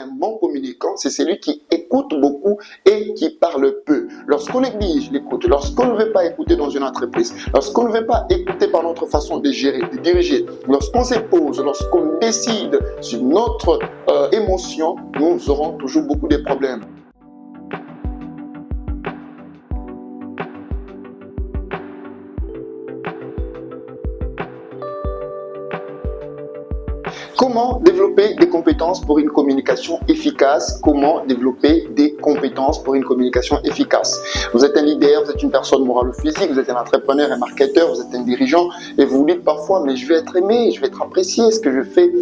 un bon communicant, c'est celui qui écoute beaucoup et qui parle peu. Lorsqu'on néglige l'écoute, lorsqu'on ne veut pas écouter dans une entreprise, lorsqu'on ne veut pas écouter par notre façon de gérer, de diriger, lorsqu'on s'impose, lorsqu'on décide sur notre émotion, nous aurons toujours beaucoup de problèmes. Comment développer des compétences pour une communication efficace? Comment développer des compétences pour une communication efficace? Vous êtes un leader, vous êtes une personne morale ou physique, vous êtes un entrepreneur, un marketeur, vous êtes un dirigeant et vous vous dites parfois mais je vais être aimé, je vais être apprécié, ce que je fais,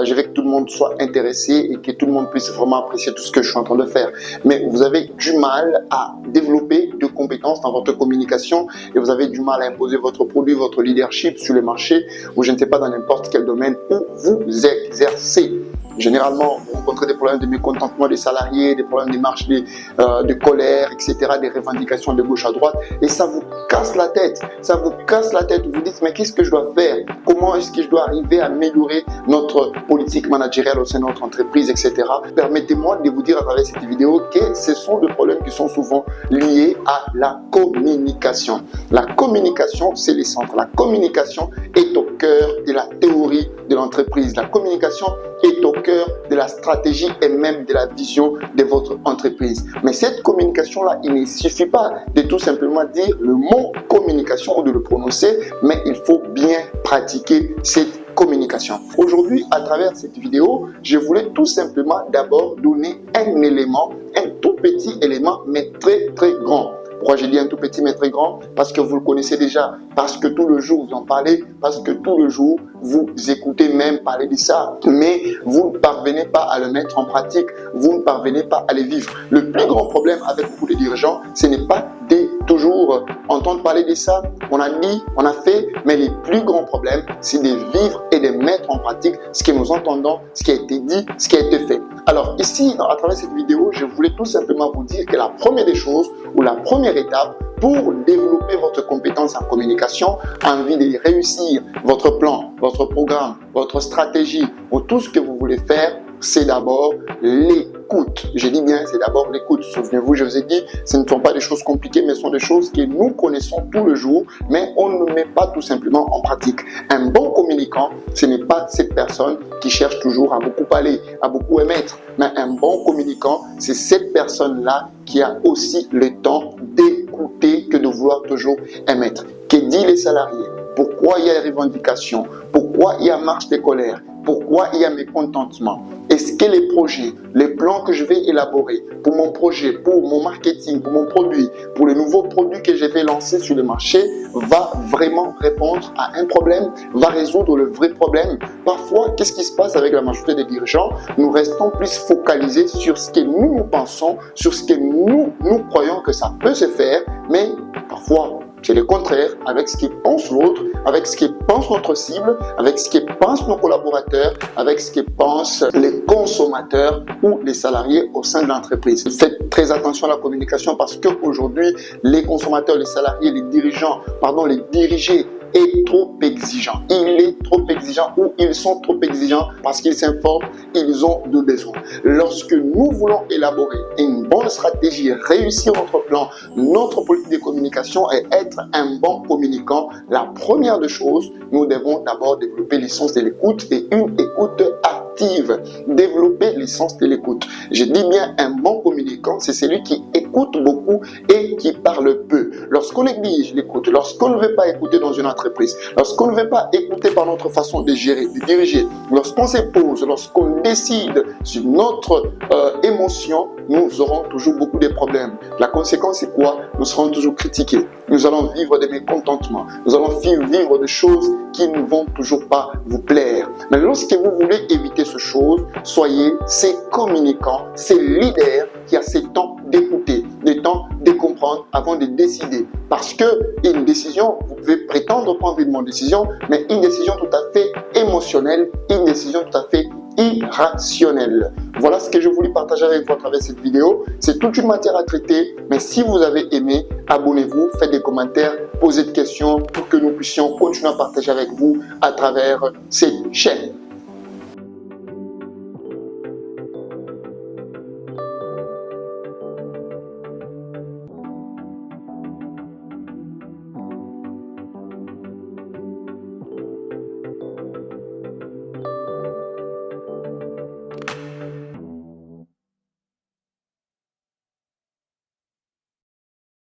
je veux que tout le monde soit intéressé et que tout le monde puisse vraiment apprécier tout ce que je suis en train de faire. Mais vous avez du mal à développer de compétences dans votre communication et vous avez du mal à imposer votre produit, votre leadership sur le marché ou je ne sais pas dans n'importe quel domaine où vous exercez. Généralement, vous rencontrez des problèmes de mécontentement des salariés, des problèmes de marche, de colère, etc., des revendications de gauche à droite, et ça vous casse la tête. Ça vous casse la tête. Vous vous dites, mais qu'est-ce que je dois faire? Comment est-ce que je dois arriver à améliorer notre politique managériale au sein de notre entreprise, etc. Permettez-moi de vous dire à travers cette vidéo que ce sont des problèmes qui sont souvent liés à la communication. La communication, c'est le centre. La communication est au cœur de la théorie de l'entreprise. La communication est au cœur de la stratégie et même de la vision de votre entreprise. Mais cette communication-là, il ne suffit pas de tout simplement dire le mot communication ou de le prononcer, mais il faut bien pratiquer cette communication. Aujourd'hui, à travers cette vidéo, je voulais tout simplement d'abord donner un élément, un tout petit élément, mais très très grand. Pourquoi j'ai dit un tout petit mais très grand? Parce que vous le connaissez déjà, parce que tout le jour vous en parlez, parce que tout le jour vous écoutez même parler de ça, mais vous ne parvenez pas à le mettre en pratique, vous ne parvenez pas à le vivre. Le plus grand problème avec beaucoup de dirigeants, ce n'est pas de toujours entendre parler de ça, on a dit, on a fait, mais le plus grand problème, c'est de vivre et de mettre en pratique ce que nous entendons, ce qui a été dit, ce qui a été fait. Alors ici, à travers cette vidéo, je voulais tout simplement vous dire que la première des choses, ou la première étape pour développer votre compétence en communication, envie de réussir votre plan, votre programme, votre stratégie ou tout ce que vous voulez faire, c'est d'abord l'écoute. Je dis bien, c'est d'abord l'écoute. Souvenez-vous, je vous ai dit, ce ne sont pas des choses compliquées, mais ce sont des choses que nous connaissons tous les jours, mais on ne met pas tout simplement en pratique. Un bon communicant, ce n'est pas cette personne qui cherche toujours à beaucoup parler, à beaucoup émettre, mais un bon communicant, c'est cette personne-là qui a aussi le temps d'écouter que de vouloir toujours émettre. Que disent les salariés? Pourquoi il y a des revendications? Pourquoi il y a marche de colère? Pourquoi il y a mécontentement? Est-ce que les projets, les plans que je vais élaborer pour mon projet, pour mon marketing, pour mon produit, pour le nouveau produit que je vais lancer sur le marché, va vraiment répondre à un problème, va résoudre le vrai problème? Parfois, qu'est-ce qui se passe avec la majorité des dirigeants? Nous restons plus focalisés sur ce que nous pensons, sur ce que nous croyons que ça peut se faire, mais parfois, c'est le contraire, avec ce que pense l'autre, avec ce que pense notre cible, avec ce que pensent nos collaborateurs, avec ce que pensent les consommateurs ou les salariés au sein de l'entreprise. Faites très attention à la communication parce qu'aujourd'hui, les consommateurs, les salariés, les dirigeants, les dirigés est trop exigeant. Il est trop exigeant ou ils sont trop exigeants parce qu'ils s'informent, ils ont de besoins. Lorsque nous voulons élaborer une bonne stratégie, réussir notre plan, notre politique de communication et être un bon communicant, la première des choses, nous devons d'abord développer l'essence de l'écoute et une écoute active. Développer l'essence de l'écoute. Je dis bien un bon communicant, c'est celui qui écoute beaucoup et qui parle peu. Lorsqu'on néglige l'écoute, lorsqu'on ne veut pas écouter dans une entreprise, lorsqu'on ne veut pas écouter par notre façon de gérer, de diriger, lorsqu'on s'impose, lorsqu'on décide sur notre émotion, nous aurons toujours beaucoup de problèmes. La conséquence, c'est quoi? Nous serons toujours critiqués. Nous allons vivre des mécontentements. Nous allons vivre des choses qui ne vont toujours pas vous plaire. Mais lorsque vous voulez éviter ce chose, soyez ces communicants, ces leaders qui a ce temps d'écouter, le temps de comprendre avant de décider. Parce que une décision, vous pouvez prétendre prendre une bonne décision, mais une décision tout à fait émotionnelle, une décision tout à fait irrationnelle. Voilà ce que je voulais partager avec vous à travers cette vidéo. C'est toute une matière à traiter, mais si vous avez aimé, abonnez-vous, faites des commentaires, posez des questions pour que nous puissions continuer à partager avec vous à travers cette chaîne.